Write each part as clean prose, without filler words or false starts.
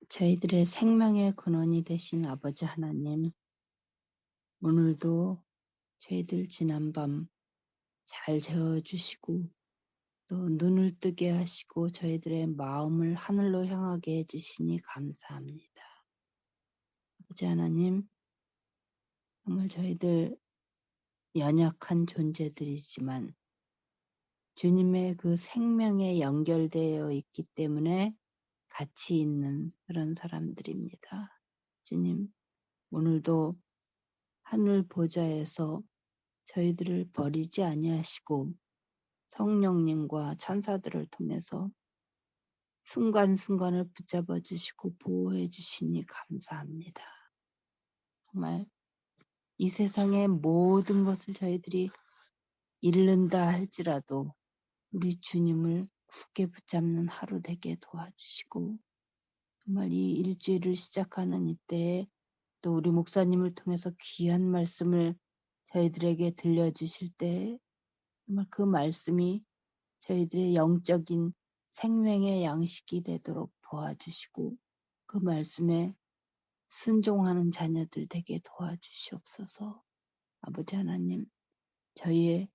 저희들의 생명의 근원이 되신 아버지 하나님, 오늘도 저희들 지난밤 잘 재워주시고 또 눈을 뜨게 하시고 저희들의 마음을 하늘로 향하게 해주시니 감사합니다. 아버지 하나님, 정말 저희들 연약한 존재들이지만 주님의 그 생명에 연결되어 있기 때문에 가치 있는 그런 사람들입니다. 주님, 오늘도 하늘 보좌에서 저희들을 버리지 아니하시고 성령님과 천사들을 통해서 순간순간을 붙잡아 주시고 보호해 주시니 감사합니다. 정말 이 세상의 모든 것을 저희들이 잃는다 할지라도 우리 주님을 굳게 붙잡는 하루 되게 도와주시고 정말 이 일주일을 시작하는 이때에 또 우리 목사님을 통해서 귀한 말씀을 저희들에게 들려주실 때 정말 그 말씀이 저희들의 영적인 생명의 양식이 되도록 도와주시고 그 말씀에 순종하는 자녀들 되게 도와주시옵소서. 아버지 하나님, 저희의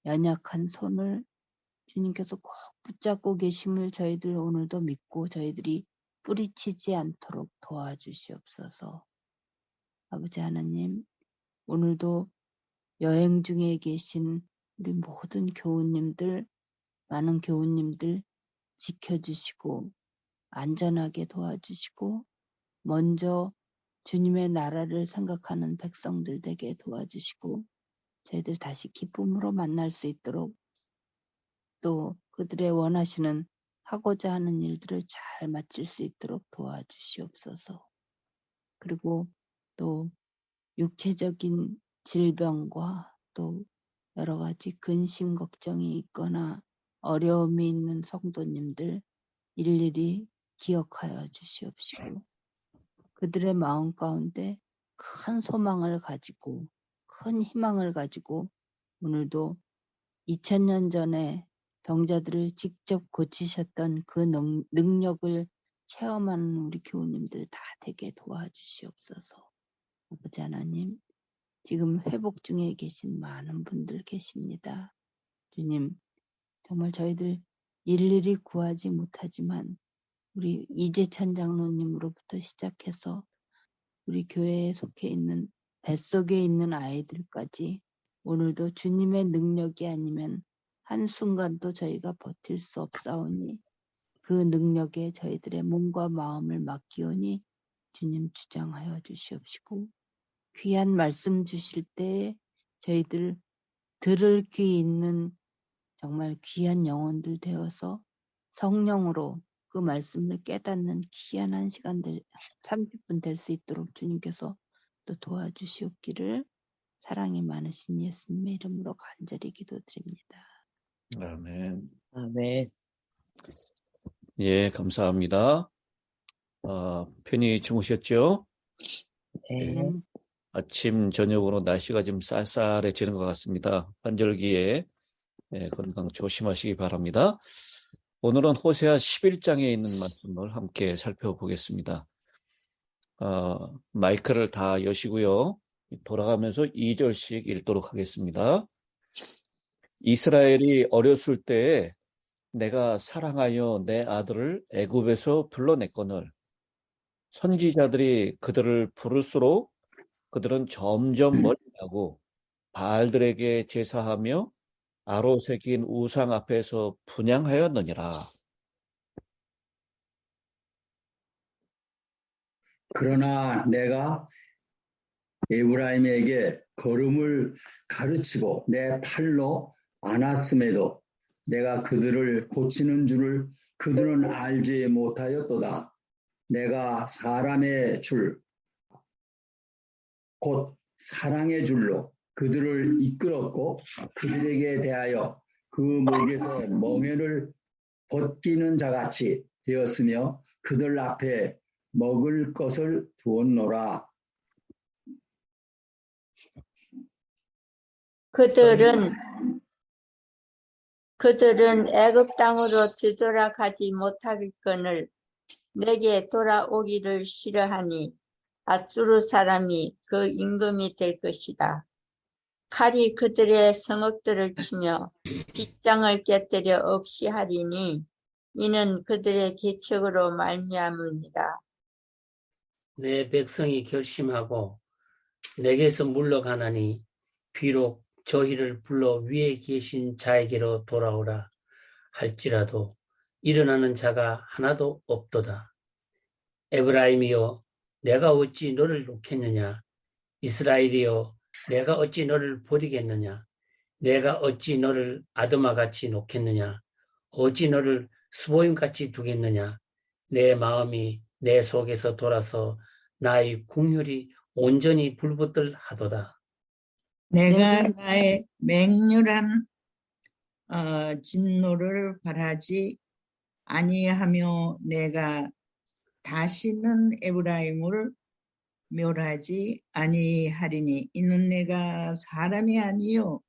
연약한 손을 주님께서 꼭 붙잡고 계심을 저희들 오늘도 믿고 저희들이 뿌리치지 않도록 도와주시옵소서. 아버지 하나님, 오늘도 여행 중에 계신 우리 모든 교우님들, 많은 교우님들 지켜주시고 안전하게 도와주시고 먼저 주님의 나라를 생각하는 백성들 되게 도와주시고 저희들 다시 기쁨으로 만날 수 있도록 또 그들의 원하시는 하고자 하는 일들을 잘 마칠 수 있도록 도와주시옵소서. 그리고 또 육체적인 질병과 또 여러 가지 근심 걱정이 있거나 어려움이 있는 성도님들 일일이 기억하여 주시옵시고 그들의 마음 가운데 큰 소망을 가지고 큰 희망을 가지고 오늘도 2000년 전에 병자들을 직접 고치셨던 그 능력을 체험하는 우리 교우님들 다 되게 도와주시옵소서. 아버지 하나님, 지금 회복 중에 계신 많은 분들 계십니다. 주님, 정말 저희들 일일이 구하지 못하지만 우리 이재찬 장로님으로부터 시작해서 우리 교회에 속해 있는 뱃속에 있는 아이들까지 오늘도 주님의 능력이 아니면 한순간도 저희가 버틸 수 없사오니 그 능력에 저희들의 몸과 마음을 맡기오니 주님 주장하여 주시옵시고 귀한 말씀 주실 때에 저희들 들을 귀 있는 정말 귀한 영혼들 되어서 성령으로 그 말씀을 깨닫는 귀한 시간들 30분 될 수 있도록 주님께서 또 도와주시옵기를 사랑이 많으신 예수님의 이름으로 간절히 기도드립니다. 아멘. 아멘. 예, 감사합니다. 편히 주무셨죠? 네. 예, 아침, 저녁으로 날씨가 좀 쌀쌀해지는 것 같습니다. 환절기에 건강 조심하시기 바랍니다. 오늘은 호세아 11장에 있는 말씀을 함께 살펴보겠습니다. 마이크를 다 여시고요. 돌아가면서 2절씩 읽도록 하겠습니다. 이스라엘이 어렸을 때에 내가 사랑하여 내 아들을 애굽에서 불러냈거늘 선지자들이 그들을 부를수록 그들은 점점 멀리 가고 바알들에게 제사하며 아로 새긴 우상 앞에서 분향하였느니라. 그러나 내가 에브라임에게 걸음을 가르치고 내 팔로 안았음에도 내가 그들을 고치는 줄을 그들은 알지 못하였도다. 내가 사람의 줄, 곧 사랑의 줄로 그들을 이끌었고 그들에게 대하여 그 목에서 멍에를 벗기는 자같이 되었으며 그들 앞에 먹을 것을 두었노라. 그들은 애굽 땅으로 뒤돌아가지 못하겠거늘 내게 돌아오기를 싫어하니 아수르 사람이 그 임금이 될 것이다. 칼이 그들의 성읍들을 치며 빗장을 깨뜨려 없이 하리니 이는 그들의 계책으로 말미암으니라. 내 백성이 결심하고 내게서 물러가나니 비록 저희를 불러 위에 계신 자에게로 돌아오라 할지라도 일어나는 자가 하나도 없도다. 에브라임이여 내가 어찌 너를 놓겠느냐. 이스라엘이여 내가 어찌 너를 버리겠느냐. 내가 어찌 너를 아드마같이 놓겠느냐. 어찌 너를 스보임같이 두겠느냐. 내 마음이 내 속에서 돌아서 나의 궁혈이 온전히 불붙들하도다. 내가 나의 맹렬한 진노를 바라지 아니하며 내가 다시는 에브라임을 멸하지 아니하리니 이는 내가 사람이 아니요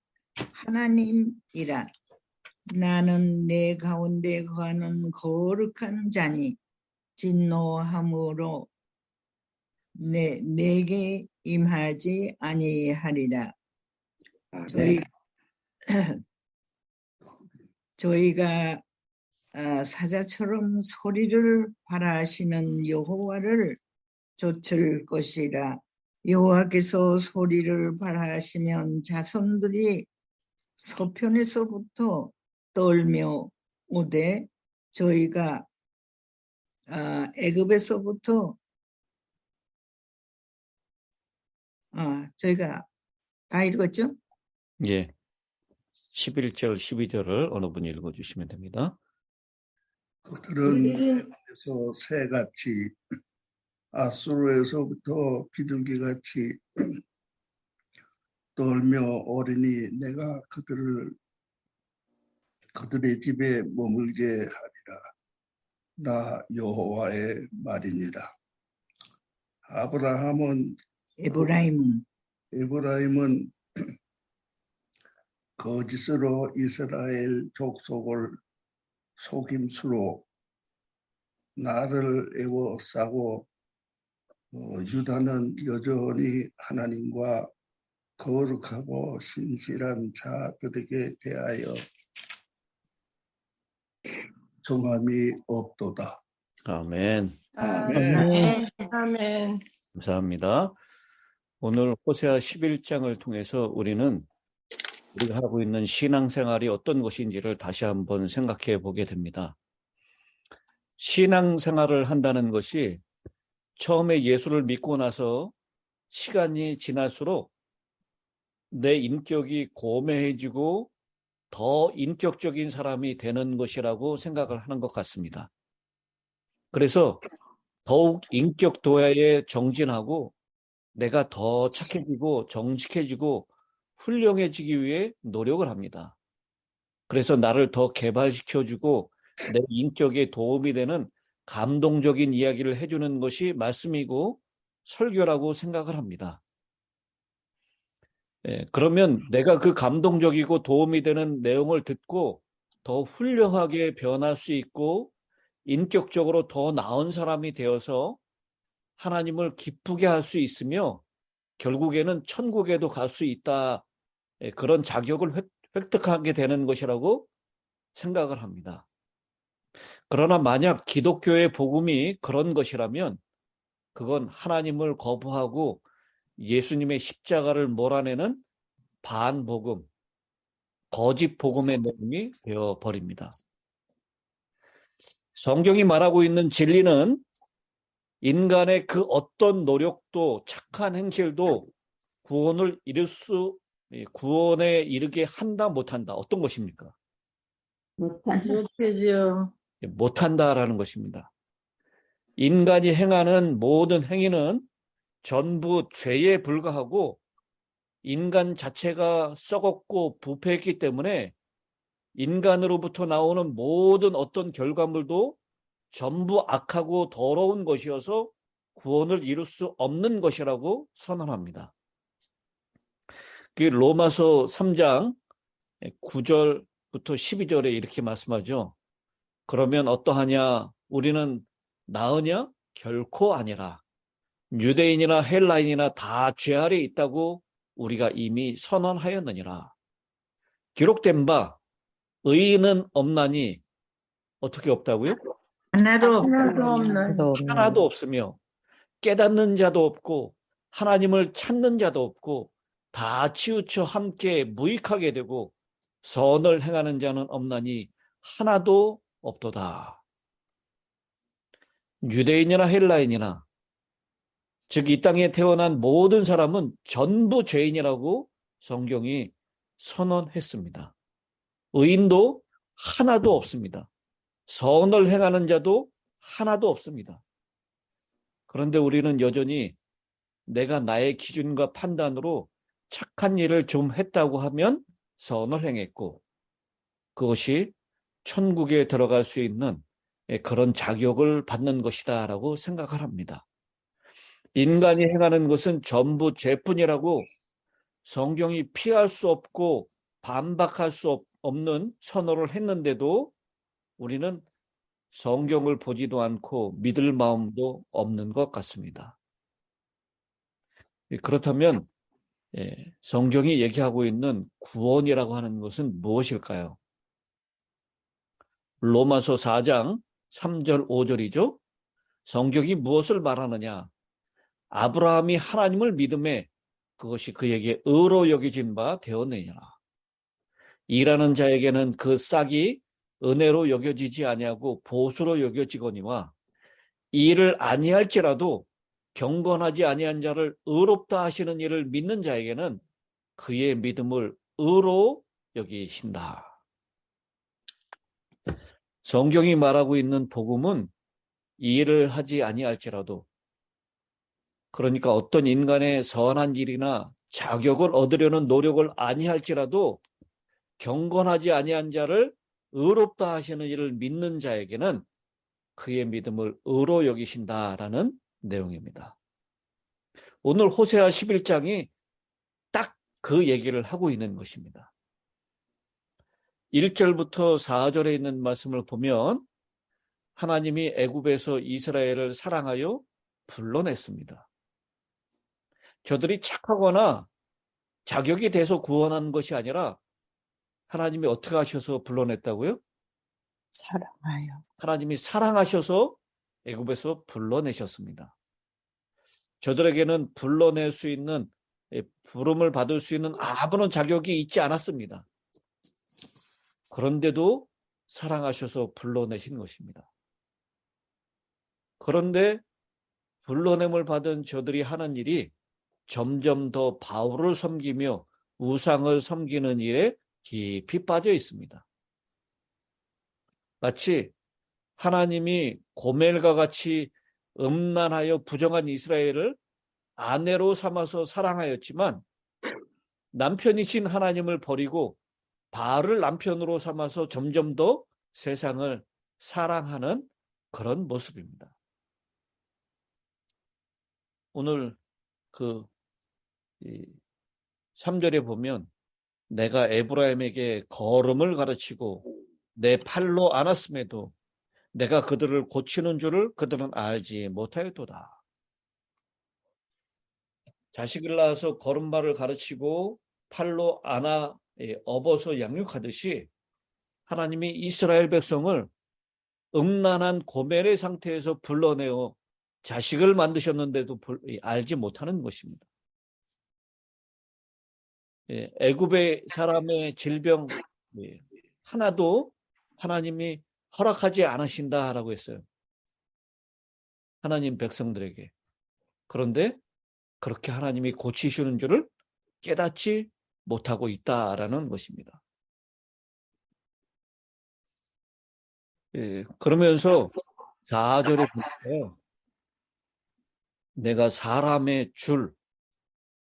하나님이라. 나는 내 가운데 거하는 거룩한 자니 진노함으로 내게 임하지 아니하리라. 저희가 사자처럼 소리를 발하시는 여호와를 좇을 것이라. 여호와께서 소리를 발하시면 자손들이 서편에서부터 떨며 오되 저희가 애굽에서부터 저희가 다 읽었죠? 예. 11절, 12절을 어느 분이 읽어주시면 됩니다. 그들은 에서 새같이 아수르에서부터 비둘기같이 떨며 오리니 내가 그들의 집에 머물게 하리라. 나 여호와의 말이니라. 에브라임은 거짓으로 이스라엘 족속을 속임수로 나를 애워싸고 유다는 여전히 하나님과 거룩하고 신실한 자들에게 대하여 정함이 없도다. 아멘. 아멘. 아멘. 감사합니다. 오늘 호세아 11장을 통해서 우리가 하고 있는 신앙생활이 어떤 것인지를 다시 한번 생각해 보게 됩니다. 신앙생활을 한다는 것이 처음에 예수를 믿고 나서 시간이 지날수록 내 인격이 고매해지고 더 인격적인 사람이 되는 것이라고 생각을 하는 것 같습니다. 그래서 더욱 인격 도야에 정진하고 내가 더 착해지고 정직해지고 훌륭해지기 위해 노력을 합니다. 그래서 나를 더 개발시켜주고 내 인격에 도움이 되는 감동적인 이야기를 해주는 것이 말씀이고 설교라고 생각을 합니다. 그러면 내가 그 감동적이고 도움이 되는 내용을 듣고 더 훌륭하게 변할 수 있고 인격적으로 더 나은 사람이 되어서 하나님을 기쁘게 할 수 있으며 결국에는 천국에도 갈 수 있다. 그런 자격을 획득하게 되는 것이라고 생각을 합니다. 그러나 만약 기독교의 복음이 그런 것이라면 그건 하나님을 거부하고 예수님의 십자가를 몰아내는 반복음, 거짓 복음의 내용이 되어버립니다. 성경이 말하고 있는 진리는 인간의 그 어떤 노력도 착한 행실도 구원에 이르게 한다 못한다. 어떤 것입니까? 못하죠. 못한다라는 것입니다. 인간이 행하는 모든 행위는 전부 죄에 불과하고 인간 자체가 썩었고 부패했기 때문에 인간으로부터 나오는 모든 어떤 결과물도 전부 악하고 더러운 것이어서 구원을 이룰 수 없는 것이라고 선언합니다. 로마서 3장 9절부터 12절에 이렇게 말씀하죠. 그러면 어떠하냐? 우리는 나으냐? 결코 아니라. 유대인이나 헬라인이나 다 죄 아래 있다고 우리가 이미 선언하였느니라. 기록된 바 의인은 없나니 어떻게 없다고요? 하나도 하나도 없다. 없는 하나도 없으며 깨닫는 자도 없고 하나님을 찾는 자도 없고 다 치우쳐 함께 무익하게 되고 선을 행하는 자는 없나니 하나도 없도다. 유대인이나 헬라인이나 즉 이 땅에 태어난 모든 사람은 전부 죄인이라고 성경이 선언했습니다. 의인도 하나도 없습니다. 선을 행하는 자도 하나도 없습니다. 그런데 우리는 여전히 내가 나의 기준과 판단으로 착한 일을 좀 했다고 하면 선을 행했고 그것이 천국에 들어갈 수 있는 그런 자격을 받는 것이다 라고 생각을 합니다. 인간이 행하는 것은 전부 죄뿐이라고 성경이 피할 수 없고 반박할 수 없는 선언을 했는데도 우리는 성경을 보지도 않고 믿을 마음도 없는 것 같습니다. 그렇다면 성경이 얘기하고 있는 구원이라고 하는 것은 무엇일까요? 로마서 4장 3절 5절이죠. 성경이 무엇을 말하느냐? 아브라함이 하나님을 믿음에 그것이 그에게 의로 여겨진 바 되었느니라. 일하는 자에게는 그 싹이 은혜로 여겨지지 아니하고 보수로 여겨지거니와 일을 아니할지라도 경건하지 아니한 자를 의롭다 하시는 이를 믿는 자에게는 그의 믿음을 의로 여기신다. 성경이 말하고 있는 복음은 일을 하지 아니할지라도 그러니까 어떤 인간의 선한 일이나 자격을 얻으려는 노력을 아니할지라도 경건하지 아니한 자를 의롭다 하시는 이를 믿는 자에게는 그의 믿음을 의로 여기신다라는 내용입니다. 오늘 호세아 11장이 딱 그 얘기를 하고 있는 것입니다. 1절부터 4절에 있는 말씀을 보면 하나님이 애굽에서 이스라엘을 사랑하여 불러냈습니다. 저들이 착하거나 자격이 돼서 구원한 것이 아니라 하나님이 어떻게 하셔서 불러냈다고요? 사랑하여. 하나님이 사랑하셔서 애굽에서 불러내셨습니다. 저들에게는 불러낼 수 있는 부름을 받을 수 있는 아무런 자격이 있지 않았습니다. 그런데도 사랑하셔서 불러내신 것입니다. 그런데 불러냄을 받은 저들이 하는 일이 점점 더 바울을 섬기며 우상을 섬기는 일에 깊이 빠져 있습니다. 마치 하나님이 고멜과 같이 음란하여 부정한 이스라엘을 아내로 삼아서 사랑하였지만 남편이신 하나님을 버리고 바알을 남편으로 삼아서 점점 더 세상을 사랑하는 그런 모습입니다. 오늘 그 3절에 보면 내가 에브라임에게 거름을 가르치고 내 팔로 안았음에도 내가 그들을 고치는 줄을 그들은 알지 못하였도다. 자식을 낳아서 걸음발을 가르치고 팔로 안아 업어서 양육하듯이 하나님이 이스라엘 백성을 음란한 고멜의 상태에서 불러내어 자식을 만드셨는데도 알지 못하는 것입니다. 애굽의 사람의 질병 하나도 하나님이 허락하지 않으신다라고 했어요. 하나님 백성들에게. 그런데 그렇게 하나님이 고치시는 줄을 깨닫지 못하고 있다라는 것입니다. 그러면서 4절에 보니까요. 내가 사람의 줄,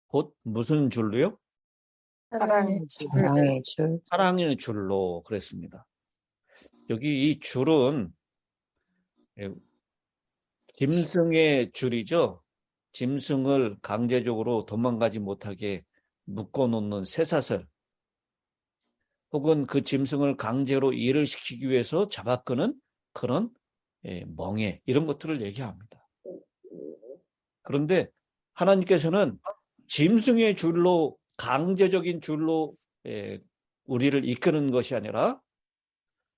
곧 무슨 줄로요? 사랑의 줄. 사랑의 줄로 그랬습니다. 여기 이 줄은 짐승의 줄이죠. 짐승을 강제적으로 도망가지 못하게 묶어놓는 쇠사슬 혹은 그 짐승을 강제로 일을 시키기 위해서 잡아끄는 그런 멍에 이런 것들을 얘기합니다. 그런데 하나님께서는 짐승의 줄로 강제적인 줄로 우리를 이끄는 것이 아니라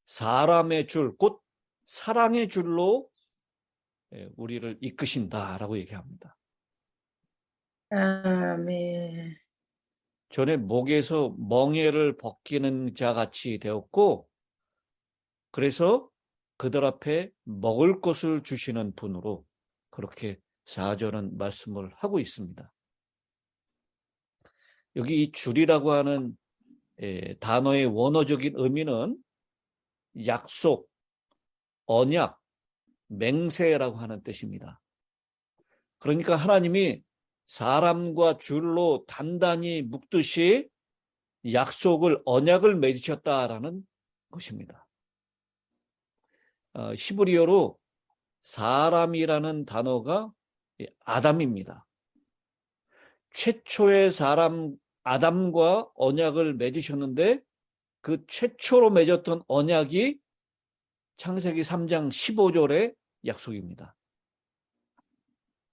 사람의 줄, 곧 사랑의 줄로 우리를 이끄신다라고 얘기합니다. 아멘. 전에 목에서 멍에를 벗기는 자 같이 되었고, 그래서 그들 앞에 먹을 것을 주시는 분으로 그렇게 4절은 말씀을 하고 있습니다. 여기 이 줄이라고 하는 단어의 원어적인 의미는 약속, 언약, 맹세라고 하는 뜻입니다. 그러니까 하나님이 사람과 줄로 단단히 묶듯이 약속을, 언약을 맺으셨다라는 것입니다. 히브리어로 사람이라는 단어가 아담입니다. 최초의 사람 아담과 언약을 맺으셨는데 그 최초로 맺었던 언약이 창세기 3장 15절의 약속입니다.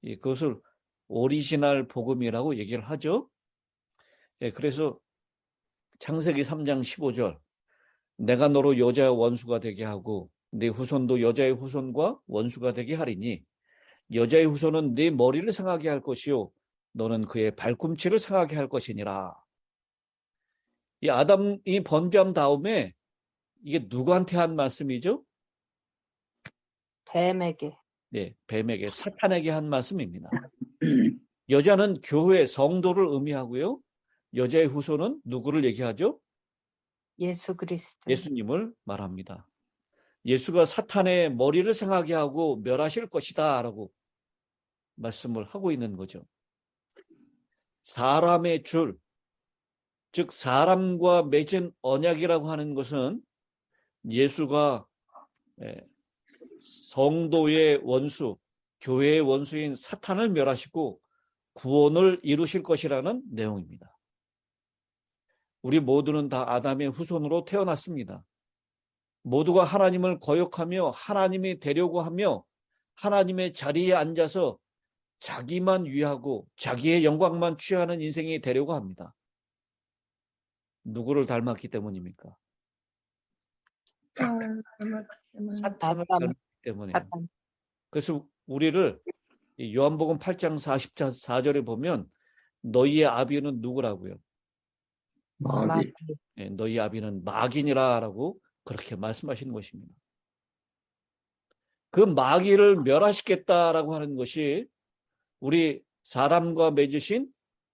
그것을 오리지널 복음이라고 얘기를 하죠. 그래서 창세기 3장 15절, 내가 너로 여자의 원수가 되게 하고 네 후손도 여자의 후손과 원수가 되게 하리니 여자의 후손은 네 머리를 상하게 할 것이요 너는 그의 발꿈치를 상하게 할 것이니라. 이 아담이 번제한 다음에 이게 누구한테 한 말씀이죠? 뱀에게. 네, 뱀에게, 사탄에게 한 말씀입니다. 여자는 교회, 성도를 의미하고요. 여자의 후손은 누구를 얘기하죠? 예수 그리스도. 예수님을 말합니다. 예수가 사탄의 머리를 상하게 하고 멸하실 것이다 라고 말씀을 하고 있는 거죠. 사람의 줄, 즉 사람과 맺은 언약이라고 하는 것은 예수가 성도의 원수, 교회의 원수인 사탄을 멸하시고 구원을 이루실 것이라는 내용입니다. 우리 모두는 다 아담의 후손으로 태어났습니다. 모두가 하나님을 거역하며 하나님이 되려고 하며 하나님의 자리에 앉아서 자기만 위하고 자기의 영광만 취하는 인생이 되려고 합니다. 누구를 닮았기 때문입니까? 사탄을 닮았기 때문이에요. 그래서 우리를 요한복음 8장 44절에 보면 너희의 아비는 누구라고요? 마귀. 너희 아비는 마귀니라라고 그렇게 말씀하시는 것입니다. 그 마귀를 멸하시겠다라고 하는 것이 우리 사람과 맺으신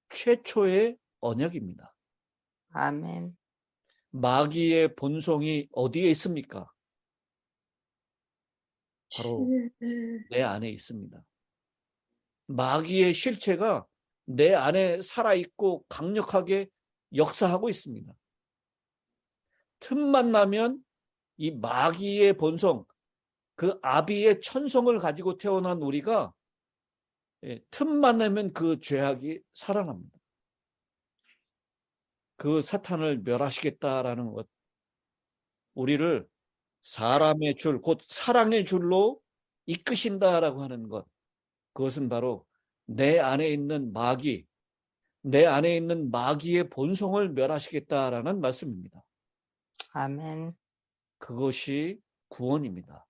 최초의 언약입니다. 아멘. 마귀의 본성이 어디에 있습니까? 바로 내 안에 있습니다. 마귀의 실체가 내 안에 살아있고 강력하게 역사하고 있습니다. 틈만 나면 이 마귀의 본성, 그 아비의 천성을 가지고 태어난 우리가 틈만 나면 그 죄악이 살아납니다. 그 사탄을 멸하시겠다라는 것, 우리를 사람의 줄, 곧 사랑의 줄로 이끄신다라고 하는 것, 그것은 바로 내 안에 있는 마귀, 내 안에 있는 마귀의 본성을 멸하시겠다라는 말씀입니다. 아멘. 그것이 구원입니다.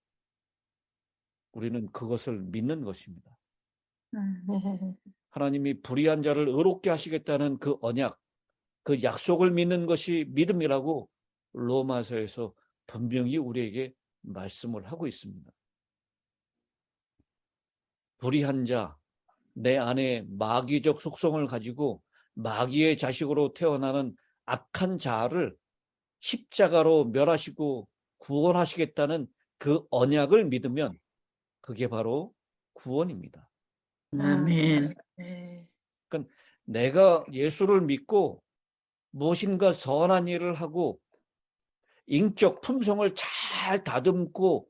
우리는 그것을 믿는 것입니다. 하나님이 불의한 자를 의롭게 하시겠다는 그 언약, 그 약속을 믿는 것이 믿음이라고 로마서에서 분명히 우리에게 말씀을 하고 있습니다. 불의한 자, 내 안에 마귀적 속성을 가지고 마귀의 자식으로 태어나는 악한 자를 십자가로 멸하시고 구원하시겠다는 그 언약을 믿으면 그게 바로 구원입니다. 아멘. 그러니까 내가 예수를 믿고 무엇인가 선한 일을 하고 인격 품성을 잘 다듬고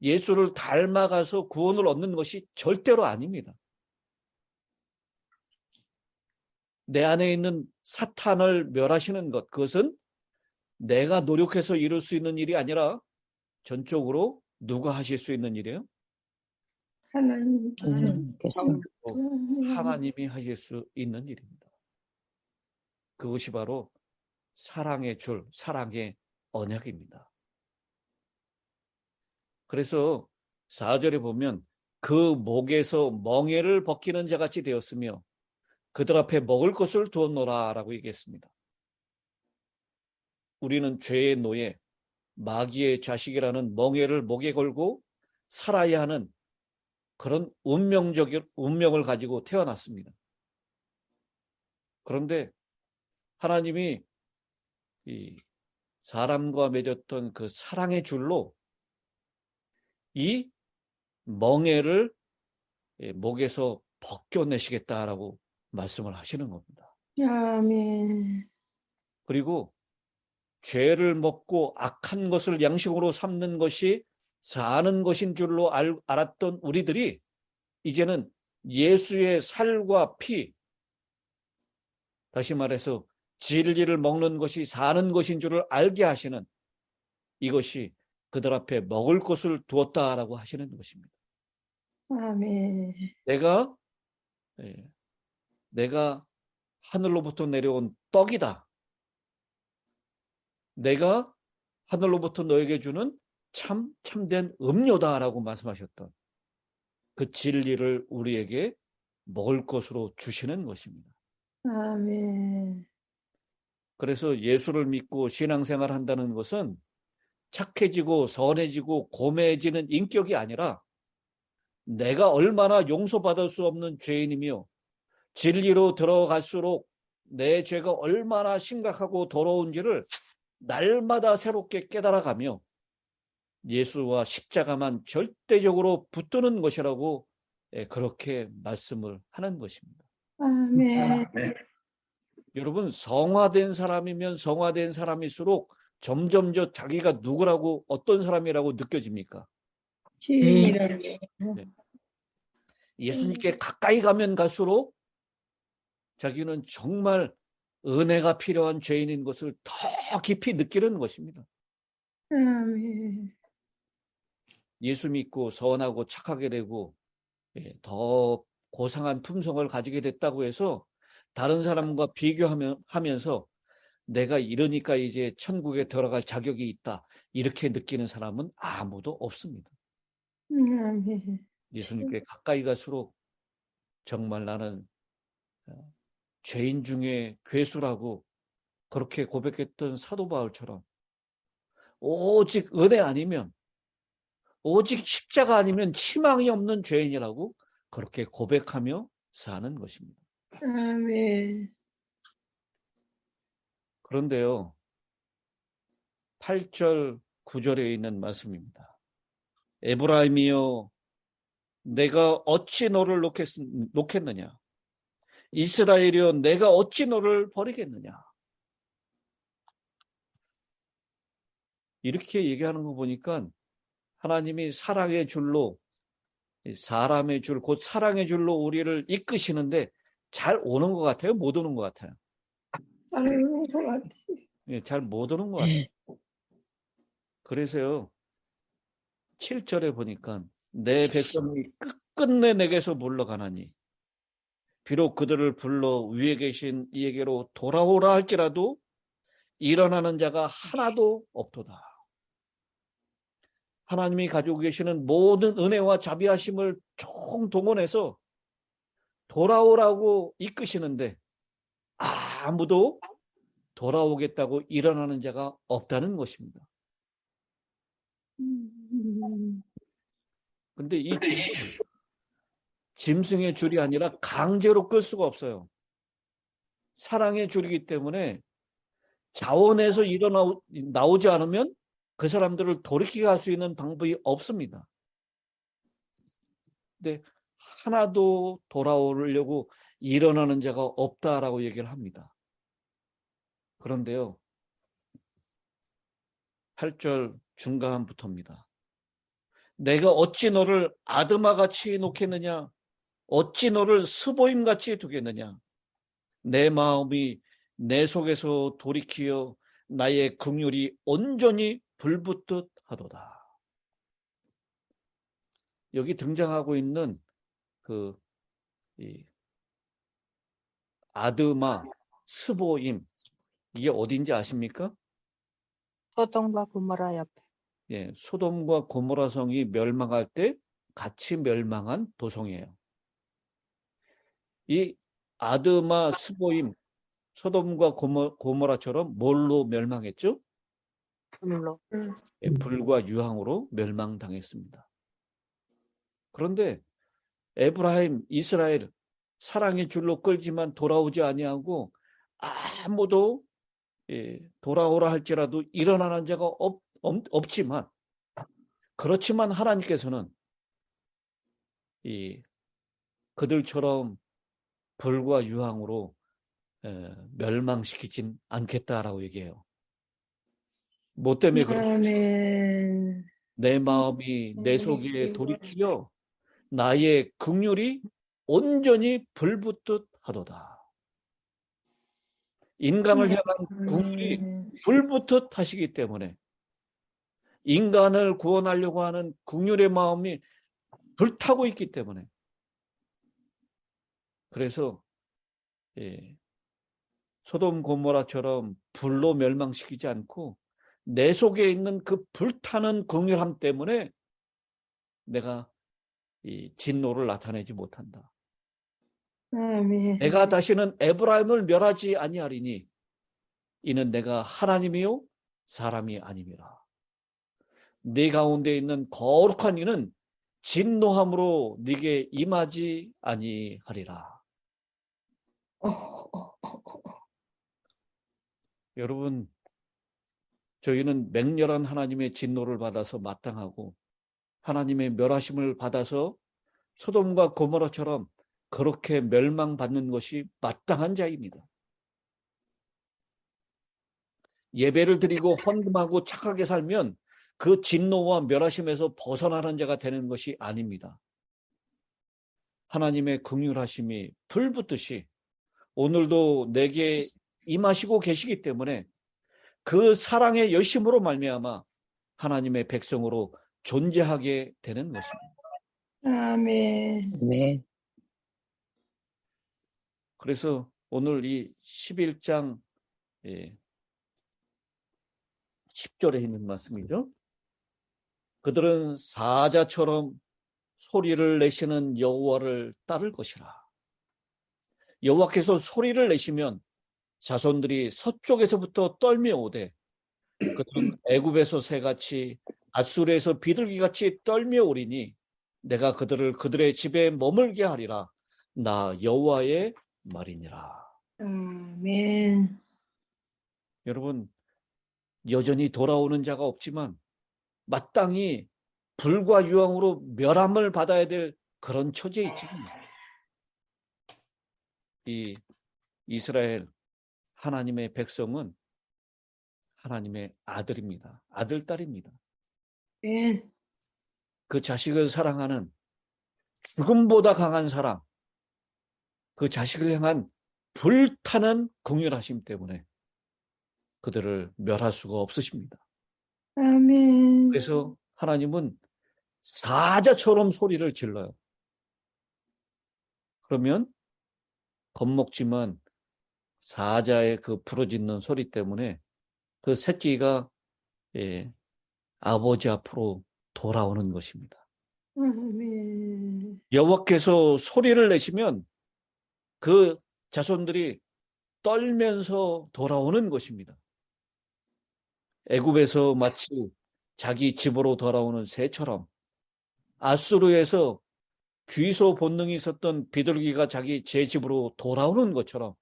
예수를 닮아가서 구원을 얻는 것이 절대로 아닙니다. 내 안에 있는 사탄을 멸하시는 것, 그것은 내가 노력해서 이룰 수 있는 일이 아니라 전적으로 누가 하실 수 있는 일이에요? 하나님께서 하나님이 하실 수 있는 일입니다. 그것이 바로 사랑의 줄, 사랑의 언약입니다. 그래서 4절에 보면 그 목에서 멍에를 벗기는 자같이 되었으며 그들 앞에 먹을 것을 두었노라 라고 얘기했습니다. 우리는 죄의 노예, 마귀의 자식이라는 멍에를 목에 걸고 살아야 하는 그런 운명을 가지고 태어났습니다. 그런데 하나님이 이 사람과 맺었던 그 사랑의 줄로 이 멍에를 목에서 벗겨내시겠다라고 말씀을 하시는 겁니다. 아멘. 그리고 죄를 먹고 악한 것을 양식으로 삼는 것이 사는 것인 줄로 알았던 우리들이 이제는 예수의 살과 피, 다시 말해서 진리를 먹는 것이 사는 것인 줄을 알게 하시는 이것이 그들 앞에 먹을 것을 두었다라고 하시는 것입니다. 아멘. 내가 하늘로부터 내려온 떡이다. 내가 하늘로부터 너에게 주는 참된 음료다라고 말씀하셨던 그 진리를 우리에게 먹을 것으로 주시는 것입니다. 아멘. 그래서 예수를 믿고 신앙생활 한다는 것은 착해지고 선해지고 고매해지는 인격이 아니라 내가 얼마나 용서받을 수 없는 죄인이며 진리로 들어갈수록 내 죄가 얼마나 심각하고 더러운지를 날마다 새롭게 깨달아가며 예수와 십자가만 절대적으로 붙드는 것이라고 그렇게 말씀을 하는 것입니다. 아멘. 여러분, 성화된 사람이면 성화된 사람일수록 점점 자기가 누구라고 어떤 사람이라고 느껴집니까? 주님이라고. 예수님께 가까이 가면 갈수록 자기는 정말 은혜가 필요한 죄인인 것을 더 깊이 느끼는 것입니다. 아멘. 예수 믿고 선하고 착하게 되고 더 고상한 품성을 가지게 됐다고 해서 다른 사람과 비교하면서 내가 이러니까 이제 천국에 들어갈 자격이 있다 이렇게 느끼는 사람은 아무도 없습니다. 아멘. 예수님께 가까이 갈수록 정말 나는 죄인 중에 괴수라고 그렇게 고백했던 사도 바울처럼 오직 은혜 아니면 오직 십자가 아니면 희망이 없는 죄인이라고 그렇게 고백하며 사는 것입니다. 아멘. 그런데요, 8절, 9절에 있는 말씀입니다. 에브라임이여, 내가 어찌 너를 놓겠느냐? 이스라엘이여, 내가 어찌 너를 버리겠느냐? 이렇게 얘기하는 거 보니까 하나님이 사랑의 줄로, 사람의 줄, 곧 사랑의 줄로 우리를 이끄시는데 잘 오는 것 같아요? 못 오는 것 같아요? 아는 것 같아. 잘 못 오는 것 같아요. 그래서요, 7절에 보니까 내 백성이 끝끝내 내게서 물러가나니 비록 그들을 불러 위에 계신 이에게로 돌아오라 할지라도 일어나는 자가 하나도 없도다. 하나님이 가지고 계시는 모든 은혜와 자비하심을 총동원해서 돌아오라고 이끄시는데 아무도 돌아오겠다고 일어나는 자가 없다는 것입니다. 근데 이 줄은 짐승의 줄이 아니라 강제로 끌 수가 없어요. 사랑의 줄이기 때문에 자원에서 나오지 않으면 그 사람들을 돌이키게 할 수 있는 방법이 없습니다. 근데 하나도 돌아오려고 일어나는 자가 없다라고 얘기를 합니다. 그런데요, 8절 중간부터입니다. 내가 어찌 너를 아드마같이 놓겠느냐? 어찌 너를 스보임같이 두겠느냐? 내 마음이 내 속에서 돌이키어 나의 긍휼이 온전히 불붙듯 하도다. 여기 등장하고 있는 이 아드마, 스보임, 이게 어딘지 아십니까? 소돔과 고모라 옆에. 예, 소돔과 고모라 성이 멸망할 때 같이 멸망한 도성이에요. 이 아드마, 스보임, 소돔과 고모라처럼 뭘로 멸망했죠? 불로. 예, 불과 유황으로 멸망당했습니다. 그런데 에브라임, 이스라엘 사랑의 줄로 끌지만 돌아오지 아니하고 아무도 돌아오라 할지라도 일어나는 자가 없지만, 그렇지만 하나님께서는 그들처럼 불과 유황으로 멸망시키진 않겠다라고 얘기해요. 뭐 때문에 그렇습니까? 아멘. 내 마음이 내 속에 돌이키려 나의 긍휼이 온전히 불붙듯 하도다. 인간을 향한 긍휼이 불붙듯 하시기 때문에, 인간을 구원하려고 하는 긍휼의 마음이 불타고 있기 때문에, 그래서 소돔 고모라처럼 불로 멸망시키지 않고 내 속에 있는 그 불타는 긍휼함 때문에 내가 이 진노를 나타내지 못한다. 아멘. 내가 다시는 에브라임을 멸하지 아니하리니 이는 내가 하나님이요 사람이 아님이라. 네 가운데 있는 거룩한 이는 진노함으로 네게 임하지 아니하리라. 여러분, 저희는 맹렬한 하나님의 진노를 받아서 마땅하고 하나님의 멸하심을 받아서 소돔과 고모라처럼 그렇게 멸망받는 것이 마땅한 자입니다. 예배를 드리고 헌금하고 착하게 살면 그 진노와 멸하심에서 벗어나는 자가 되는 것이 아닙니다. 하나님의 긍휼하심이 불붙듯이 오늘도 내게 임하시고 계시기 때문에 그 사랑의 열심으로 말미암아 하나님의 백성으로 존재하게 되는 것입니다. 아멘. 네. 그래서 오늘 이 11장 10절에 있는 말씀이죠. 그들은 사자처럼 소리를 내시는 여호와를 따를 것이라. 여호와께서 소리를 내시면 자손들이 서쪽에서부터 떨며 오되 그들은 애굽에서 새같이 앗수르에서 비둘기같이 떨며 오리니 내가 그들을 그들의 집에 머물게 하리라. 나 여호와의 말이니라. 아멘. 여러분, 여전히 돌아오는 자가 없지만 마땅히 불과 유황으로 멸함을 받아야 될 그런 처지에 있지만 이 이스라엘 하나님의 백성은 하나님의 아들입니다. 아들, 딸입니다. 아멘. 그 자식을 사랑하는 죽음보다 강한 사랑, 그 자식을 향한 불타는 긍휼하심 때문에 그들을 멸할 수가 없으십니다. 아멘. 그래서 하나님은 사자처럼 소리를 질러요. 그러면 겁먹지만 사자의 그 부르짖는 소리 때문에 그 새끼가 아버지 앞으로 돌아오는 것입니다. 아멘. 여호와께서 소리를 내시면 그 자손들이 떨면서 돌아오는 것입니다. 애굽에서 마치 자기 집으로 돌아오는 새처럼, 앗수르에서 귀소 본능이 있었던 비둘기가 자기 제 집으로 돌아오는 것처럼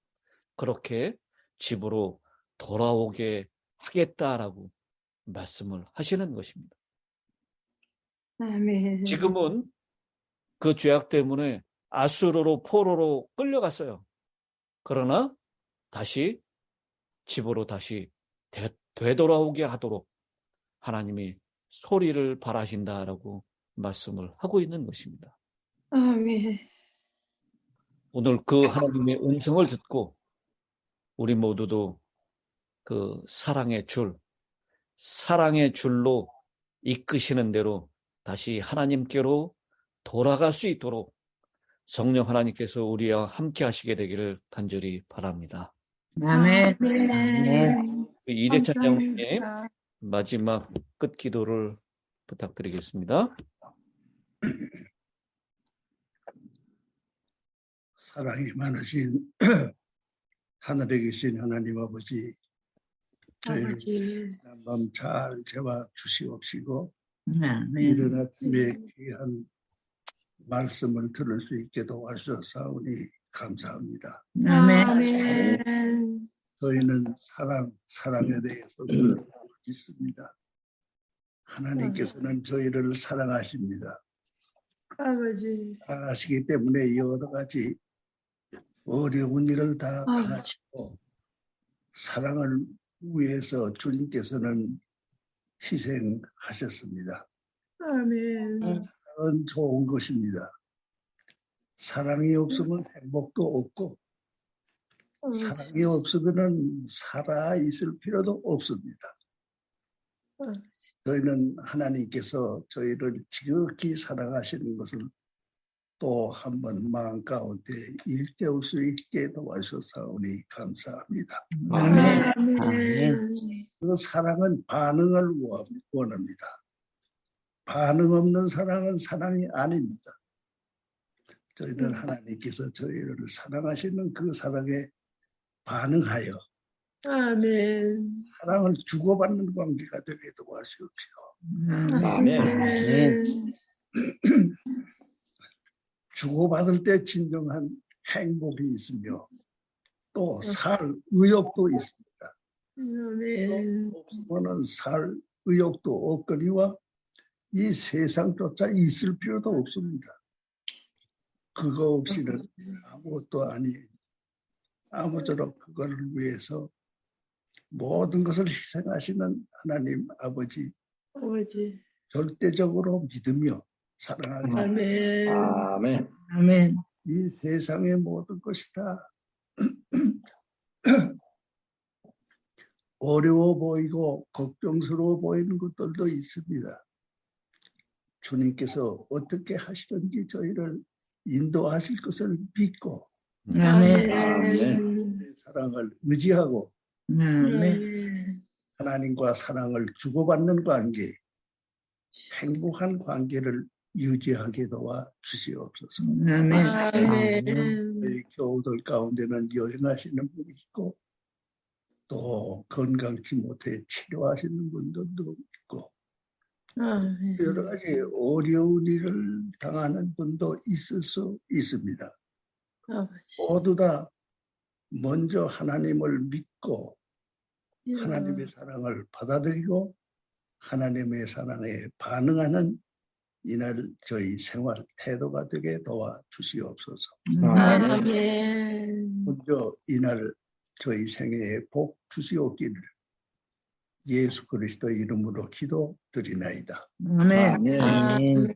그렇게 집으로 돌아오게 하겠다라고 말씀을 하시는 것입니다. 아멘. 지금은 그 죄악 때문에 앗수르로 포로로 끌려갔어요. 그러나 다시 집으로 다시 되돌아오게 하도록 하나님이 소리를 바라신다라고 말씀을 하고 있는 것입니다. 아멘. 오늘 그 하나님의 음성을 듣고 우리 모두도 그 사랑의 줄로 이끄시는 대로 다시 하나님께로 돌아갈 수 있도록 성령 하나님께서 우리와 함께 하시게 되기를 간절히 바랍니다. 아멘. 아멘. 이대찬 장로님 감사합니다. 마지막 끝 기도를 부탁드리겠습니다. 사랑이 많으신 하늘에 계신 하나님 아버지, 저희를 아버지, 밤 잘 재워 주시옵시고 아멘. 이른 아침에 귀한 말씀을 들을 수 있게 도와주셨사오니 감사합니다. 아멘. 아멘. 저희는 사랑에 대해서 늘 알고 있습니다. 하나님께서는 저희를 사랑하십니다. 아버지, 사랑하시기 때문에 여러 가지 어려운 일을 다 아버지. 당하시고 사랑을 위해서 주님께서는 희생하셨습니다. 아멘. 사랑은 좋은 것입니다. 사랑이 없으면 행복도 없고 사랑이 없으면 살아 있을 필요도 없습니다. 저희는 하나님께서 저희를 지극히 사랑하시는 것을 또 한 번 마음 가운데 일깨울 수 있게 도와주셨사오니 감사합니다. 아멘. 아멘. 그 사랑은 반응을 원합니다. 반응 없는 사랑은 사랑이 아닙니다. 저희는 하나님께서 저희를 사랑하시는 그 사랑에 반응하여 아멘. 사랑을 주고받는 관계가 되게 도와주십시오. 아멘. 주고받을 때 진정한 행복이 있으며 또 살 의욕도 있습니다. 아멘. 없으면 살 의욕도 없거니와 이 세상조차 있을 필요도 없습니다. 그거 없이는 아무것도 아니에요. 아무쪼록 그거를 위해서 모든 것을 희생하시는 하나님 아버지 아버지. 절대적으로 믿으며 사랑하며 아멘. 아멘. 아멘. 이 세상의 모든 것이 다 어려워 보이고 걱정스러워 보이는 것들도 있습니다. 주님께서 어떻게 하시든지 저희를 인도하실 것을 믿고 아멘. 아멘. 사랑을 의지하고 아멘. 하나님과 사랑을 주고받는 관계, 행복한 관계를 유지하게 도와 주시옵소서. 아멘. 아멘. 저희 교우들 가운데는 여행하시는 분이 있고 또 건강치 못해 치료하시는 분들도 있고 아멘. 여러 가지 어려운 일을 당하는 분도 있을 수 있습니다. 아버지. 모두 다 먼저 하나님을 믿고 하나님의 사랑을 받아들이고 하나님의 사랑에 반응하는 이날 저희 생활 태도가 되게 도와주시옵소서. 아멘. 먼저 이날 저희 생애에 복 주시옵기를 예수 그리스도 이름으로 기도드리나이다. 아멘. 아멘.